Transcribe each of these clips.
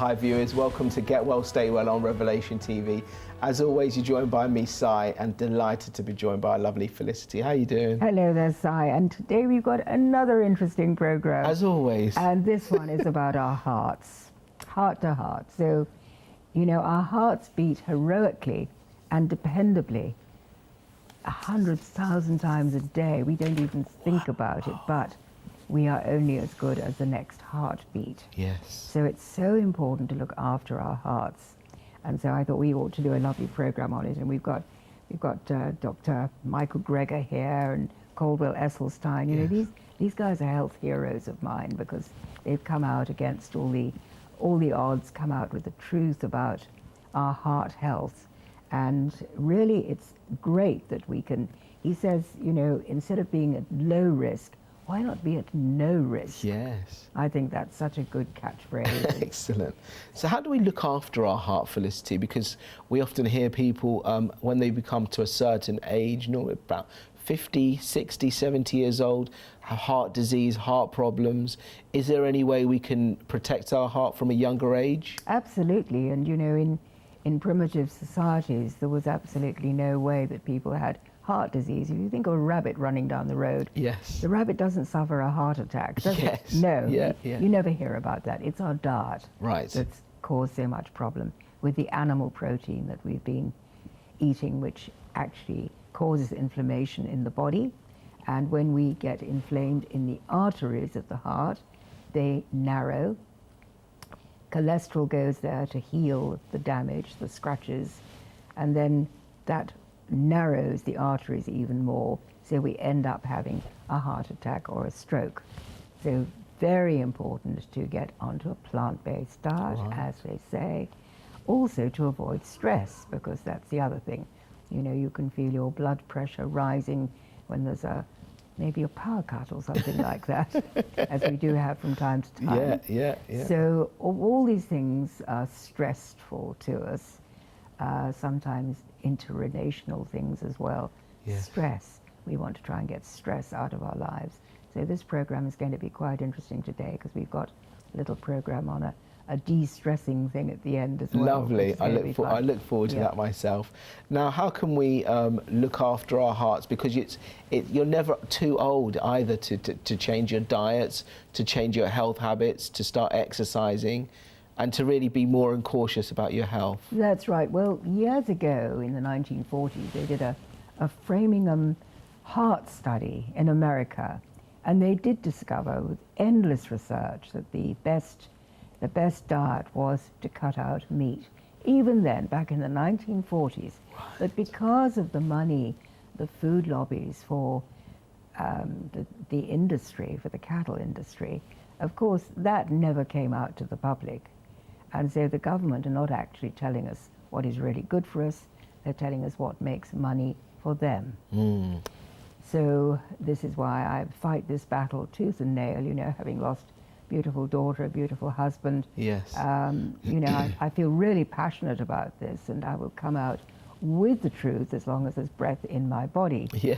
Hi viewers, welcome to Get Well, Stay Well on Revelation TV. As always, you're joined by me, Si, and delighted to be joined by a lovely Felicity. How are you doing? Hello there, Si, and today we've got another interesting program. As always. And this one is about our hearts, heart to heart. So, you know, our hearts beat heroically and dependably 100,000 times a day. We don't even think about it, but we are only as good as the next heartbeat. Yes. So it's so important to look after our hearts. And so I thought we ought to do a lovely program on it. And we've got Dr. Michael Greger here and Caldwell Esselstyn. You know, these guys are health heroes of mine because they've come out against all the odds, come out with the truth about our heart health. And really, it's great that we can, he says, you know, instead of being at low risk, why not be at no risk? Yes. I think that's such a good catchphrase. Excellent. So how do we look after our heart, Felicity? Because we often hear people, when they become to a certain age, normally about 50, 60, 70 years old, have heart disease, heart problems. Is there any way we can protect our heart from a younger age? Absolutely. And, you know, in primitive societies, there was absolutely no way that people had heart disease. If you think of a rabbit running down the road, yes, the rabbit doesn't suffer a heart attack, does yes. it? No, yeah. You never hear about that. It's our diet that's caused so much problem with the animal protein that we've been eating, which actually causes inflammation in the body. And when we get inflamed in the arteries of the heart, they narrow. Cholesterol goes there to heal the damage, the scratches, and then that narrows the arteries even more, so we end up having a heart attack or a stroke. So very important to get onto a plant-based diet, as they say. Also to avoid stress, because that's the other thing. You know, you can feel your blood pressure rising when there's maybe a power cut or something like that, as we do have from time to time. Yeah. So all these things are stressful to us. Sometimes interrelational things as well. Yes. Stress. We want to try and get stress out of our lives. So this program is going to be quite interesting today because we've got a little program on a de-stressing thing at the end as well. Lovely. I look forward to that myself. Now, how can we look after our hearts? Because you're never too old either to change your diets, to change your health habits, to start exercising, and to really be more cautious about your health. That's right. Well, years ago in the 1940s, they did a Framingham heart study in America, and they did discover with endless research that the best diet was to cut out meat. Even then, back in the 1940s, but because of the money, the food lobbies for the industry, for the cattle industry, of course, that never came out to the public. And so the government are not actually telling us what is really good for us, they're telling us what makes money for them. So this is why I fight this battle tooth and nail, you know, having lost a beautiful daughter, a beautiful husband. Yes. You know, I feel really passionate about this, and I will come out with the truth as long as there's breath in my body. Yeah.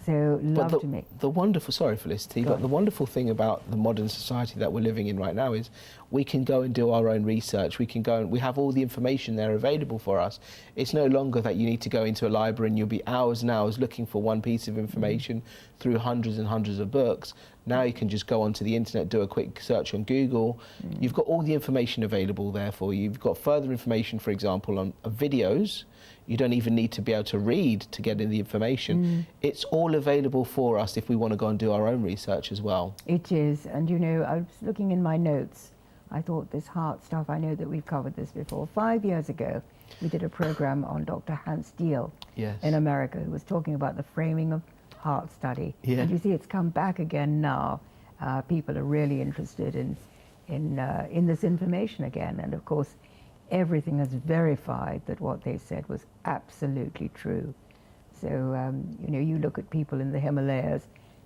So love to make. The wonderful, sorry Felicity, but the wonderful thing about the modern society that we're living in right now is we can go and do our own research. We can go and we have all the information there available for us. It's no longer that you need to go into a library and you'll be hours and hours looking for one piece of information through hundreds and hundreds of books. Now you can just go onto the internet, do a quick search on Google. You've got all the information available there for you. You've got further information, for example, on videos. You don't even need to be able to read to get in the information. It's all available for us if we want to go and do our own research as well. It is, and you know, I was looking in my notes. I thought this heart stuff, I know that we've covered this before. 5 years ago, we did a program on Dr. Hans Deal in America, who was talking about the Framingham heart study. And you see, it's come back again now. People are really interested in this information again, and of course, everything has verified that what they said was absolutely true. So, you know, you look at people in the Himalayas,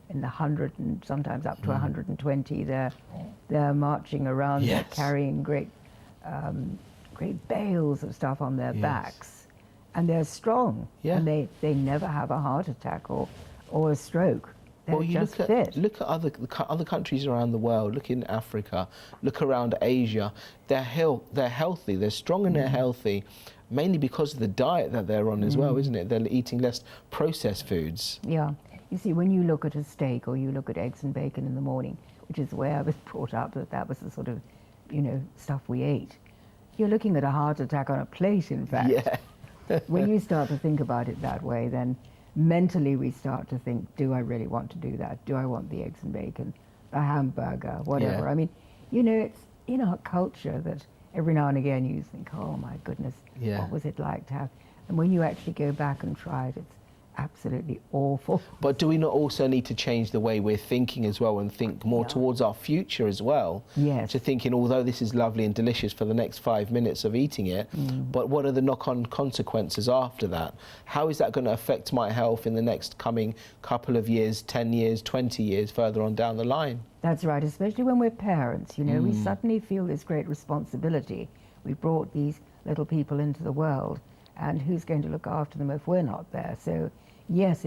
in the 100 and sometimes up to 120, they're marching around, they're carrying great bales of stuff on their backs, and they're strong, and they never have a heart attack or a stroke. They're well, you just look at other countries around the world. Look in Africa. Look around Asia. They're healthy. They're strong and they're healthy, mainly because of the diet that they're on as well, isn't it? They're eating less processed foods. Yeah. You see, when you look at a steak or you look at eggs and bacon in the morning, which is the way I was brought up, that was the sort of, stuff we ate. You're looking at a heart attack on a plate, in fact. Yeah. When you start to think about it that way, then mentally we start to think, do I really want to do that? Do I want the eggs and bacon, the hamburger, whatever? Yeah. I mean, it's in our culture that every now and again you think, oh my goodness, what was it like to have? And when you actually go back and try it, it's absolutely awful. But do we not also need to change the way we're thinking as well, and think more towards our future as well? Yes. To thinking, although this is lovely and delicious for the next 5 minutes of eating it, but what are the knock-on consequences after that? How is that going to affect my health in the next coming couple of years, 10 years, 20 years further on down the line? That's right, especially when we're parents, we suddenly feel this great responsibility. We brought these little people into the world, and who's going to look after them if we're not there? So yes,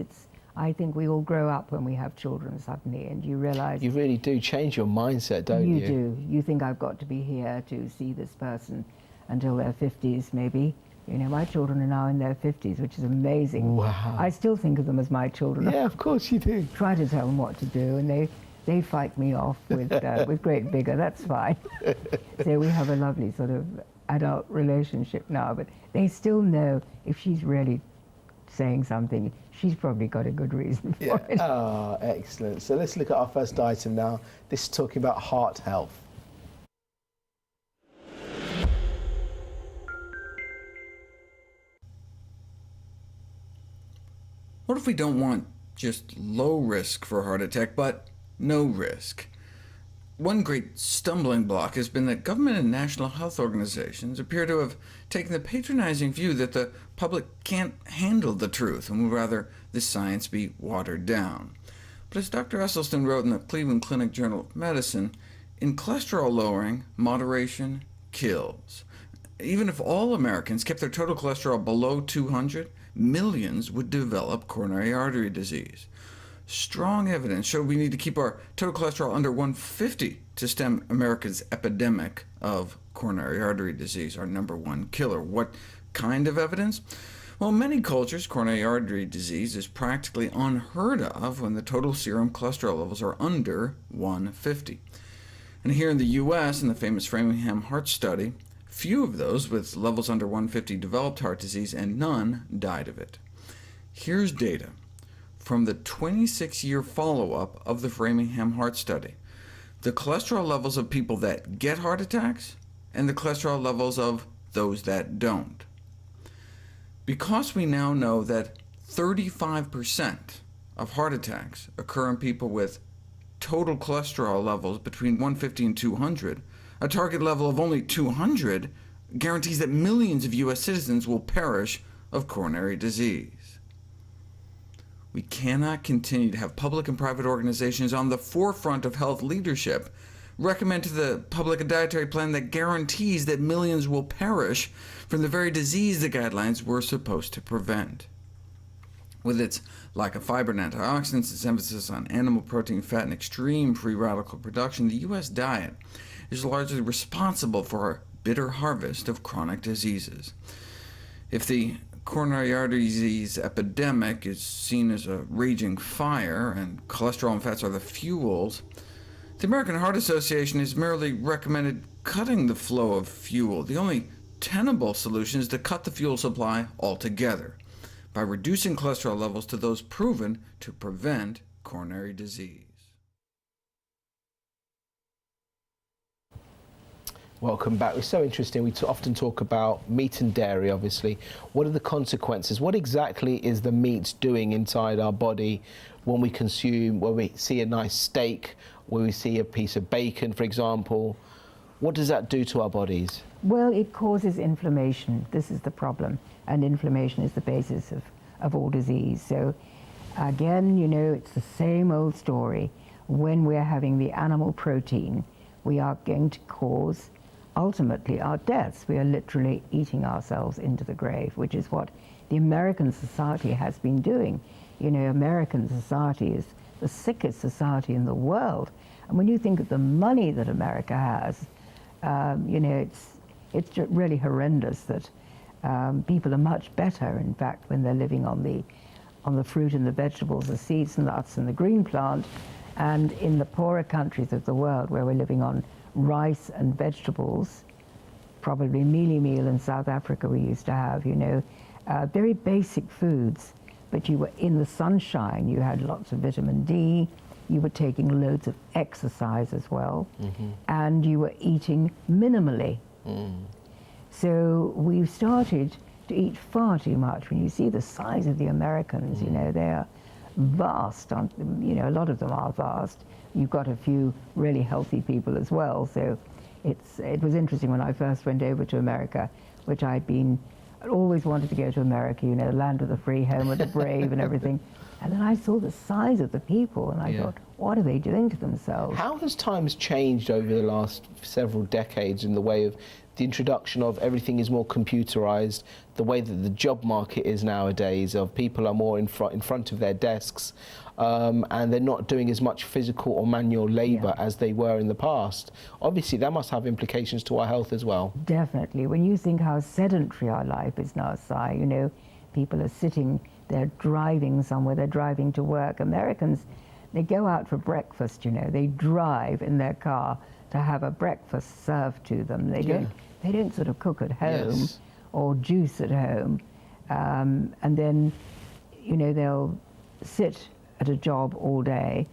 I think we all grow up when we have children suddenly, and you realize... You really do change your mindset, don't you? You do. You think, I've got to be here to see this person until their 50s, maybe. My children are now in their 50s, which is amazing. Wow. I still think of them as my children. Yeah, of course you do. Try to tell them what to do, and they fight me off with great vigor. That's fine. So we have a lovely sort of adult relationship now, but they still know if she's really saying something, she's probably got a good reason for it. Oh, excellent. So let's look at our first item now. This is talking about heart health. What if we don't want just low risk for a heart attack, but no risk? One great stumbling block has been that government and national health organizations appear to have taken the patronizing view that the public can't handle the truth and would rather this science be watered down. But as Dr. Esselstyn wrote in the Cleveland Clinic Journal of Medicine, in cholesterol lowering, moderation kills. Even if all Americans kept their total cholesterol below 200, millions would develop coronary artery disease. Strong evidence showed we need to keep our total cholesterol under 150 to stem America's epidemic of coronary artery disease, our #1 killer. What kind of evidence? Well, in many cultures, coronary artery disease is practically unheard of when the total serum cholesterol levels are under 150. And here in the US, in the famous Framingham Heart Study, few of those with levels under 150 developed heart disease, and none died of it. Here's data from the 26-year follow-up of the Framingham Heart Study, the cholesterol levels of people that get heart attacks, and the cholesterol levels of those that don't. Because we now know that 35% of heart attacks occur in people with total cholesterol levels between 150 and 200, a target level of only 200 guarantees that millions of US citizens will perish of coronary disease. We cannot continue to have public and private organizations on the forefront of health leadership recommend to the public a dietary plan that guarantees that millions will perish from the very disease the guidelines were supposed to prevent. With its lack of fiber and antioxidants, its emphasis on animal protein, fat, and extreme free radical production, the U.S. diet is largely responsible for our bitter harvest of chronic diseases. If the coronary artery disease epidemic is seen as a raging fire, and cholesterol and fats are the fuels, the American Heart Association has merely recommended cutting the flow of fuel. The only tenable solution is to cut the fuel supply altogether, by reducing cholesterol levels to those proven to prevent coronary disease. Welcome back. It's so interesting. We often talk about meat and dairy, obviously. What are the consequences? What exactly is the meat doing inside our body when we consume, when we see a nice steak, when we see a piece of bacon, for example? What does that do to our bodies? Well, it causes inflammation. This is the problem. And inflammation is the basis of all disease. So again, you know, it's the same old story. When we're having the animal protein, we are going to cause ultimately our deaths. We are literally eating ourselves into the grave, which is what the American society has been doing. You know, American society is the sickest society in the world. And when you think of the money that America has, you know, it's really horrendous that people are much better, in fact, when they're living on the fruit and the vegetables, the seeds and nuts and the green plant. And in the poorer countries of the world, where we're living on rice and vegetables, probably mealie meal in South Africa we used to have, you know, very basic foods, but you were in the sunshine, you had lots of vitamin D, you were taking loads of exercise as well, and you were eating minimally. So we've started to eat far too much. When you see the size of the Americans, you know, they're vast, you know, a lot of them are vast. You've got a few really healthy people as well, so it was interesting when I first went over to America, which I'd always wanted to go to America, you know, land of the free, home of the brave and everything. And then I saw the size of the people and I thought, what are they doing to themselves? How has times changed over the last several decades in the way of the introduction of everything is more computerized, the way that the job market is nowadays, of people are more in front of their desks, and they're not doing as much physical or manual labor as they were in the past. Obviously, that must have implications to our health as well. Definitely. When you think how sedentary our life is now, Si, you know, people are sitting, they're driving somewhere, they're driving to work. Americans, they go out for breakfast, you know, they drive in their car to have a breakfast served to them. They don't sort of cook at home or juice at home. And then, you know, they'll sit at a job all day.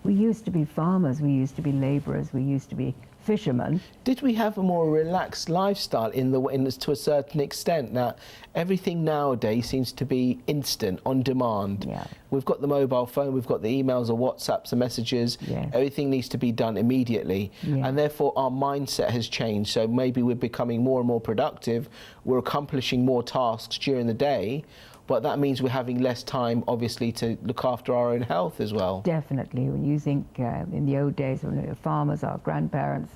We used to be farmers, we used to be laborers, we used to be fishermen. Did we have a more relaxed lifestyle to a certain extent? Now, everything nowadays seems to be instant, on demand. Yeah. We've got the mobile phone, we've got the emails or WhatsApps and messages. Yes. Everything needs to be done immediately. Yeah. And therefore our mindset has changed. So maybe we're becoming more and more productive. We're accomplishing more tasks during the day. But that means we're having less time, obviously, to look after our own health as well. Definitely. When you think in the old days, when we were farmers, our grandparents,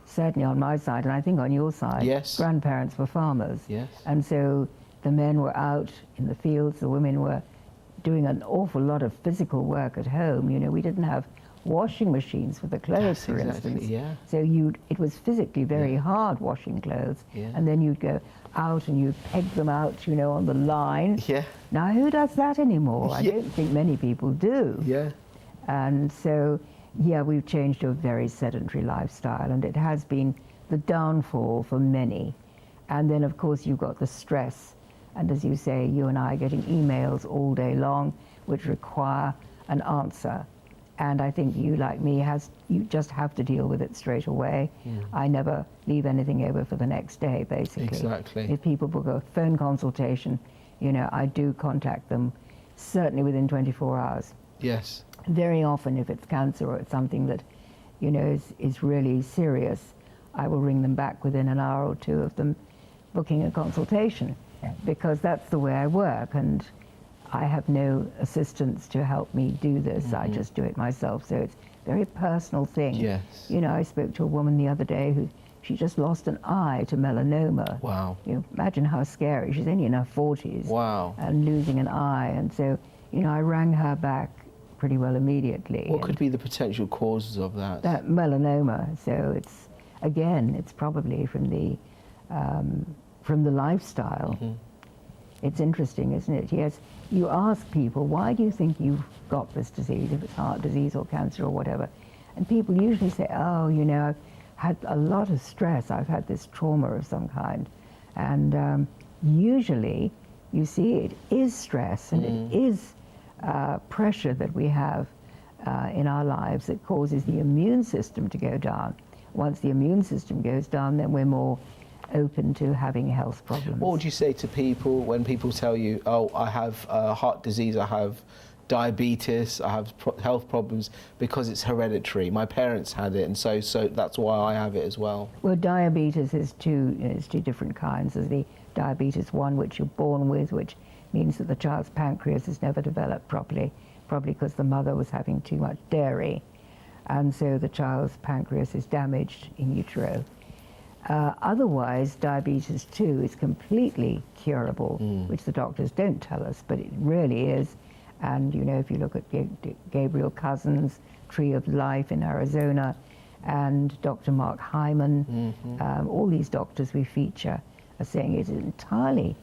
certainly on my side, and I think on your side, grandparents were farmers. Yes. And so the men were out in the fields, the women were doing an awful lot of physical work at home. You know, we didn't have washing machines for the clothes, for instance. Yeah. So it was physically very hard washing clothes. Yeah. And then you'd go out and you'd peg them out, you know, on the line. Yeah. Now, who does that anymore? I don't think many people do. Yeah. And so, yeah, we've changed to a very sedentary lifestyle, and it has been the downfall for many. And then, of course, you've got the stress. And as you say, you and I are getting emails all day long which require an answer. And I think you, like me, you just have to deal with it straight away. I never leave anything over for the next day, basically. Exactly. If people book a phone consultation, you know, I do contact them, certainly within 24 hours. Yes. Very often, if it's cancer or it's something that, you know, is really serious, I will ring them back within an hour or two of them booking a consultation, because that's the way I work, and I have no assistants to help me do this. I just do it myself. So it's a very personal thing. Yes. You know, I spoke to a woman the other day she just lost an eye to melanoma. Wow. You know, imagine how scary. She's only in her 40s. Wow. And losing an eye. And so, you know, I rang her back pretty well immediately. What could be the potential causes of that? That melanoma. So it's probably from the lifestyle. It's interesting, isn't it? Yes, you ask people, why do you think you've got this disease, if it's heart disease or cancer or whatever? And people usually say, oh, you know, I've had a lot of stress, I've had this trauma of some kind. And usually, you see, it is stress and it is pressure that we have in our lives that causes the immune system to go down. Once the immune system goes down, then we're more open to having health problems. What would you say to people when people tell you, oh, I have heart disease, I have diabetes, I have health problems because it's hereditary. My parents had it, and so that's why I have it as well. Well, diabetes is two different kinds. There's the diabetes 1, which you're born with, which means that the child's pancreas has never developed properly, probably because the mother was having too much dairy. And so the child's pancreas is damaged in utero. Otherwise, diabetes 2 is completely curable, which the doctors don't tell us, but it really is. And, you know, if you look at Gabriel Cousins' Tree of Life in Arizona, and Dr. Mark Hyman, all these doctors we feature are saying it is entirely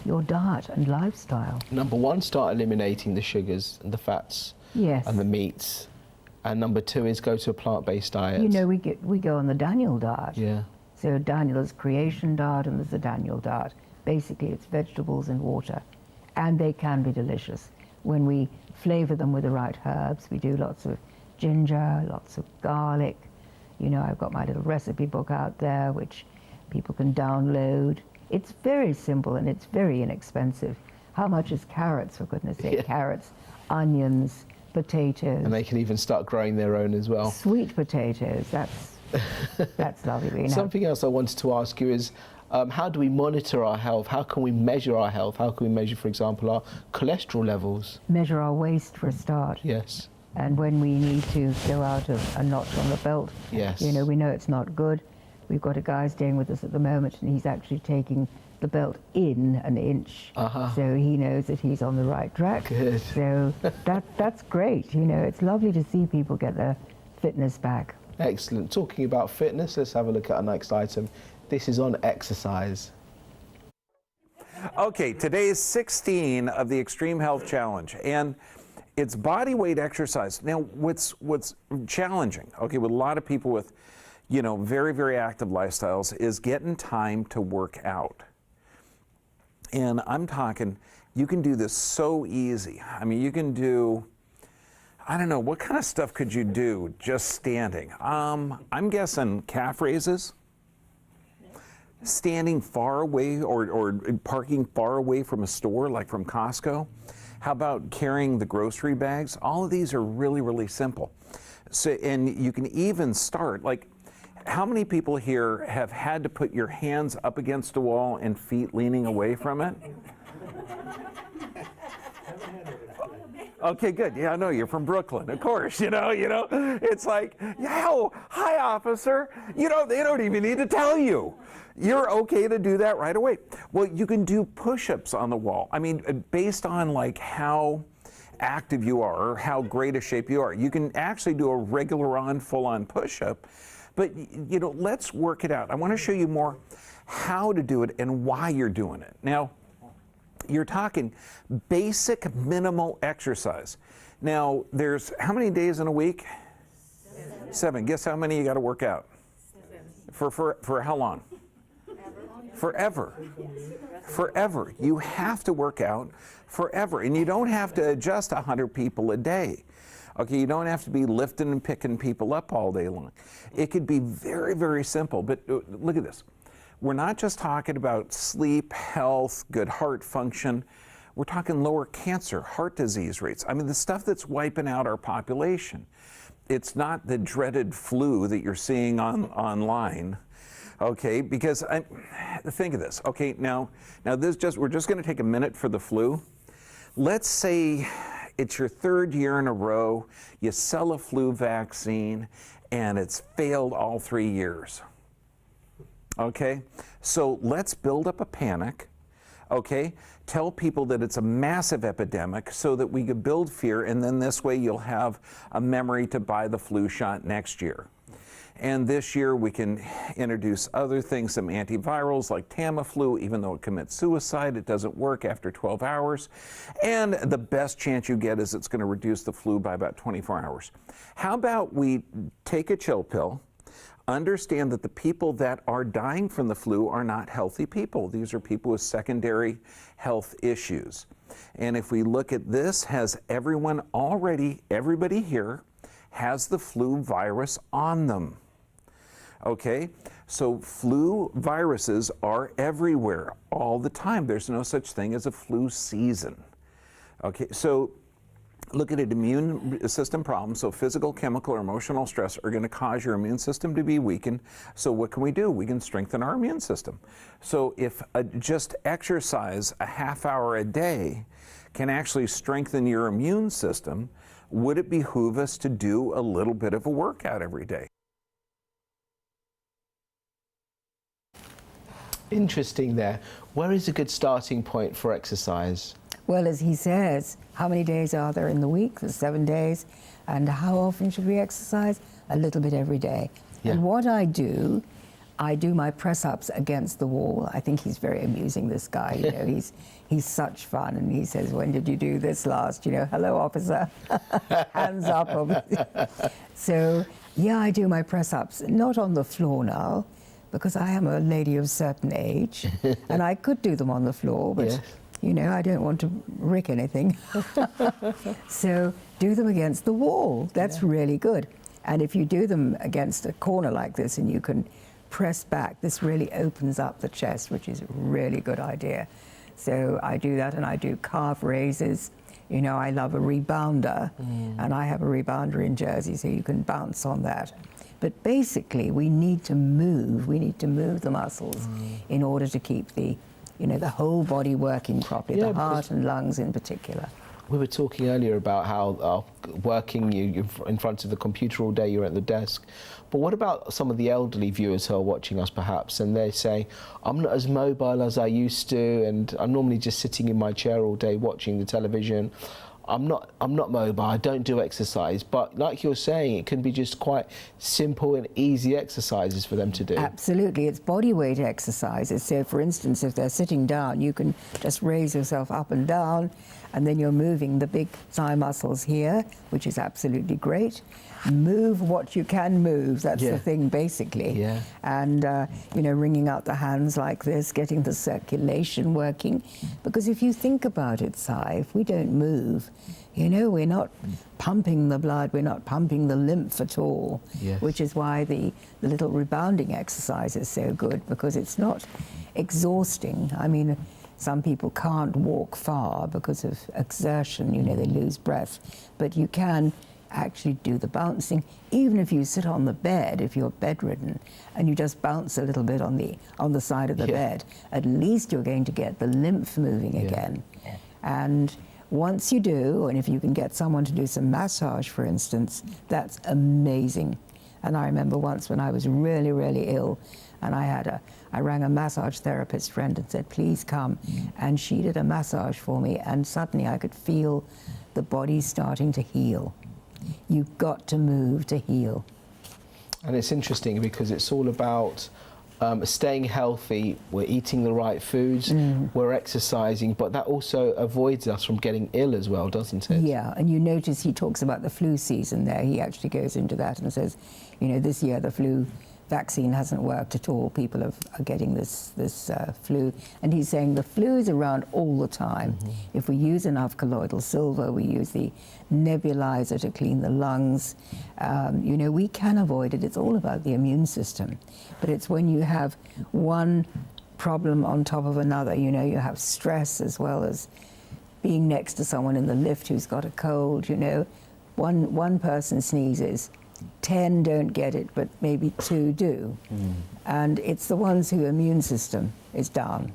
your diet and lifestyle. Number one, start eliminating the sugars and the fats and the meats. And number two is go to a plant-based diet. You know, we go on the Daniel diet. Yeah. So Daniel is creation diet and there's the Daniel diet. Basically, it's vegetables and water. And they can be delicious. When we flavor them with the right herbs, we do lots of ginger, lots of garlic. You know, I've got my little recipe book out there, which people can download. It's very simple and it's very inexpensive. How much is carrots, for goodness sake? Carrots, onions, potatoes. And they can even start growing their own as well. Sweet potatoes, that's lovely. Something else I wanted to ask you is, how do we monitor our health? How can we measure our health? How can we measure, for example, our cholesterol levels? Measure our waist for a start. Yes. And when we need to go out of a notch on the belt, you know, we know it's not good. We've got a guy staying with us at the moment, and he's actually taking the belt in an inch, so he knows that he's on the right track. Good. So that's great. You know, it's lovely to see people get their fitness back. Excellent. Talking about fitness, let's have a look at our next item. This is on exercise. Okay, today is 16 of the Extreme Health Challenge, and it's body weight exercise. Now, what's challenging, okay, with a lot of people with, you know, very, very active lifestyles is getting time to work out. And I'm talking, you can do this so easy. I mean, you can do, I don't know, what kind of stuff could you do just standing? I'm guessing calf raises, standing far away or parking far away from a store, like from Costco. How about carrying the grocery bags? All of these are really, really simple. So, and you can even start, like, how many people here have had to put your hands up against a wall and feet leaning away from it? Okay, good. Yeah, I know you're from Brooklyn, of course. You know, it's like, yo, hi, officer. You know, they don't even need to tell you. You're okay to do that right away. Well, you can do push-ups on the wall. I mean, based on like how active you are or how great a shape you are, you can actually do a regular on, full-on push-up. But, you know, let's work it out. I want to show you more how to do it and why you're doing it. Now, you're talking basic minimal exercise. Now, there's how many days in a week? 7. Guess how many you got to work out? 7. For how long? Forever. Forever. You have to work out forever. And you don't have to adjust 100 people a day. Okay, you don't have to be lifting and picking people up all day long. It could be very, very simple. But look at this. We're not just talking about sleep, health, good heart function. We're talking lower cancer, heart disease rates. I mean, the stuff that's wiping out our population. It's not the dreaded flu that you're seeing online. Okay, because think of this. Okay, now we're just going to take a minute for the flu. Let's say it's your 3rd year in a row, you sell a flu vaccine, and it's failed all 3 years. Okay, so let's build up a panic, okay? Tell people that it's a massive epidemic so that we could build fear, and then this way you'll have a memory to buy the flu shot next year. And this year we can introduce other things, some antivirals like Tamiflu, even though it commits suicide, it doesn't work after 12 hours. And the best chance you get is it's going to reduce the flu by about 24 hours. How about we take a chill pill, understand that the people that are dying from the flu are not healthy people. These are people with secondary health issues. And if we look at this, has everybody here has the flu virus on them. Okay, so flu viruses are everywhere all the time. There's no such thing as a flu season. Okay, so look at an immune system problem. So physical, chemical, or emotional stress are going to cause your immune system to be weakened. So what can we do? We can strengthen our immune system. So if just exercise a half hour a day can actually strengthen your immune system, would it behoove us to do a little bit of a workout every day? Interesting there. Where is a good starting point for exercise? Well, as he says, how many days are there in the week? There's 7 days. And how often should we exercise? A little bit every day. Yeah. And what I do my press-ups against the wall. I think he's very amusing, this guy. You know, he's such fun. And he says, when did you do this last? You know, hello, officer. Hands up. So, yeah, I do my press-ups. Not on the floor now, because I am a lady of a certain age. And I could do them on the floor, but... Yes. You know, I don't want to rick anything. So do them against the wall. That's really good. And if you do them against a corner like this and you can press back, this really opens up the chest, which is a really good idea. So I do that, and I do calf raises. You know, I love a rebounder, and I have a rebounder in Jersey, so you can bounce on that. But basically, we need to move. We need to move the muscles in order to keep the whole body working properly, the heart and lungs in particular. We were talking earlier about how working you're in front of the computer all day, you're at the desk. But what about some of the elderly viewers who are watching us perhaps, and they say, I'm not as mobile as I used to, and I'm normally just sitting in my chair all day watching the television. I'm not mobile, I don't do exercise, but like you're saying, it can be just quite simple and easy exercises for them to do. Absolutely, it's body weight exercises. So for instance, if they're sitting down, you can just raise yourself up and down, and then you're moving the big thigh muscles here, which is absolutely great. Move what you can move, that's the thing basically. Yeah. And wringing out the hands like this, getting the circulation working. Because if you think about it, Si, if we don't move, you know, we're not pumping the blood, we're not pumping the lymph at all. Yes. Which is why the little rebounding exercise is so good, because it's not exhausting. I mean, some people can't walk far because of exertion, you know, they lose breath. But you can actually do the bouncing, even if you sit on the bed, if you're bedridden, and you just bounce a little bit on the side of the bed, at least you're going to get the lymph moving again. Yeah. And once you do, and if you can get someone to do some massage, for instance, that's amazing. And I remember once when I was really, really ill, and I rang a massage therapist friend and said, please come. And she did a massage for me, and suddenly I could feel the body starting to heal. You've got to move to heal. And it's interesting because it's all about staying healthy, we're eating the right foods, we're exercising, but that also avoids us from getting ill as well, doesn't it? Yeah, and you notice he talks about the flu season there. He actually goes into that and says, you know, this year the flu vaccine hasn't worked at all. People are getting this flu. And he's saying the flu is around all the time. If we use enough colloidal silver, we use the nebulizer to clean the lungs, you know, we can avoid it. It's all about the immune system. But it's when you have one problem on top of another, you know, you have stress as well as being next to someone in the lift who's got a cold, you know. One person sneezes, 10 don't get it, but maybe 2 do. And it's the ones whose immune system is down.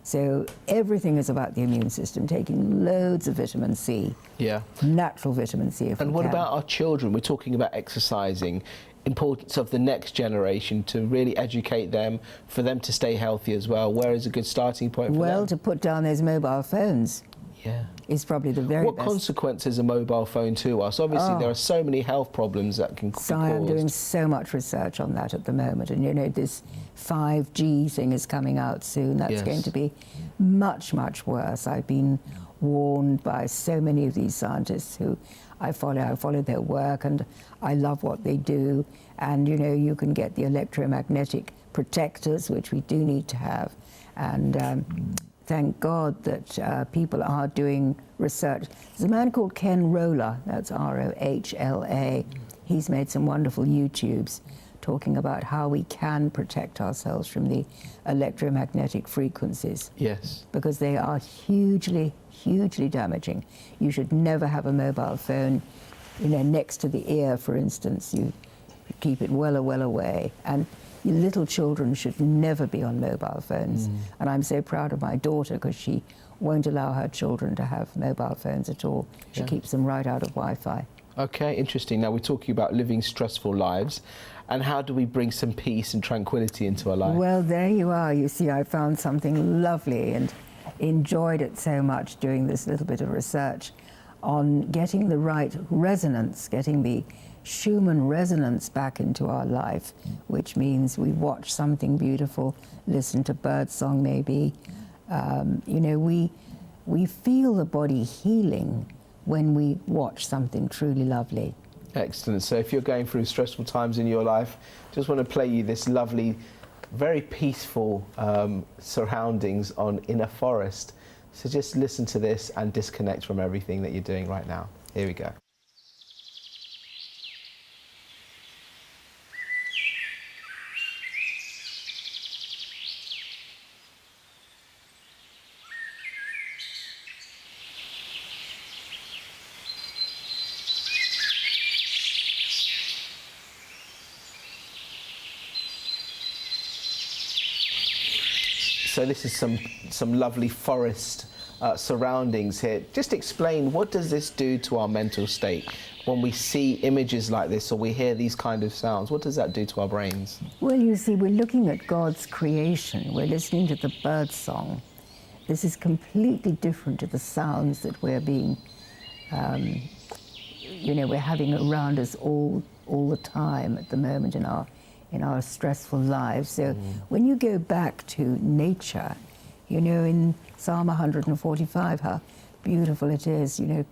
So everything is about the immune system, taking loads of vitamin C. Yeah. Natural vitamin C, if we can. And what about our children? We're talking about exercising, importance of the next generation, to really educate them, for them to stay healthy as well. Where is a good starting point for them? Well, to put down those mobile phones. Yeah. Is probably the very best. What consequences a mobile phone to us? Obviously, there are so many health problems that can be caused. I'm doing so much research on that at the moment, and you know, this 5G thing is coming out soon. That's going to be much, much worse. I've been warned by so many of these scientists who I follow their work, and I love what they do. And you know, you can get the electromagnetic protectors, which we do need to have, and thank God that people are doing research. There's a man called Ken Rohla, that's R-O-H-L-A. He's made some wonderful YouTubes talking about how we can protect ourselves from the electromagnetic frequencies. Yes. Because they are hugely, hugely damaging. You should never have a mobile phone, you know, next to the ear, for instance. You keep it well away. And little children should never be on mobile phones. And I'm so proud of my daughter because she won't allow her children to have mobile phones at all. She keeps them right out of Wi-Fi. Okay, interesting. Now we're talking about living stressful lives, and how do we bring some peace and tranquility into our life? Well, there you are. You see, I found something lovely, and enjoyed it so much doing this little bit of research on getting the right resonance, getting the Schumann resonance back into our life, which means we watch something beautiful, listen to birdsong maybe. You know, we feel the body healing when we watch something truly lovely. Excellent. So if you're going through stressful times in your life, just want to play you this lovely, very peaceful surroundings in a forest. So just listen to this and disconnect from everything that you're doing right now. Here we go. So this is some lovely forest surroundings here. Just explain, what does this do to our mental state when we see images like this or we hear these kind of sounds? What does that do to our brains? Well, you see, we're looking at God's creation. We're listening to the bird song. This is completely different to the sounds that we're being, you know, we're having around us all the time at the moment in our stressful lives. So when you go back to nature, you know, in Psalm 145, how beautiful it is, you know,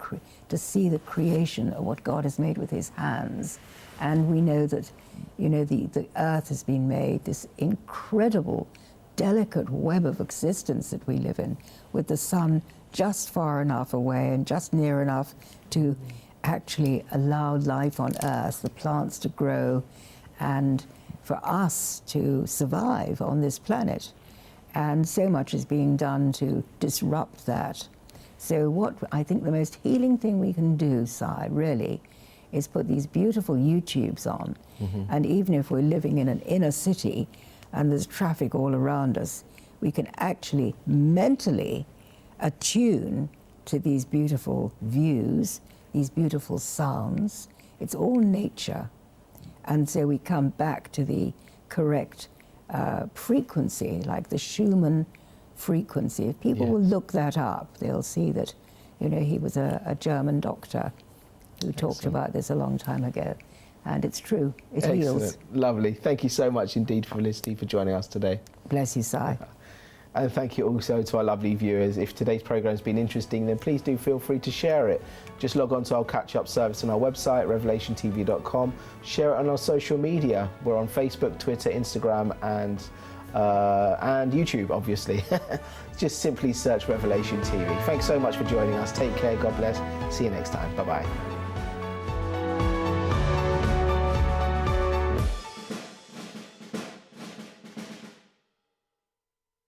to see the creation of what God has made with his hands. And we know that, you know, the earth has been made, this incredible, delicate web of existence that we live in, with the sun just far enough away and just near enough to actually allow life on earth, the plants to grow, and for us to survive on this planet. And so much is being done to disrupt that. So what I think the most healing thing we can do, Si, really, is put these beautiful YouTubes on. And even if we're living in an inner city and there's traffic all around us, we can actually mentally attune to these beautiful views, these beautiful sounds. It's all nature. And so we come back to the correct frequency, like the Schumann frequency. If people will look that up, they'll see that, you know, he was a German doctor who talked about this a long time ago. And it's true, it heals. Lovely. Thank you so much indeed, Felicity, for joining us today. Bless you, Si. And thank you also to our lovely viewers. If today's programme has been interesting, then please do feel free to share it. Just log on to our catch-up service on our website, revelationtv.com. Share it on our social media. We're on Facebook, Twitter, Instagram, and YouTube, obviously. Just simply search Revelation TV. Thanks so much for joining us. Take care. God bless. See you next time. Bye-bye.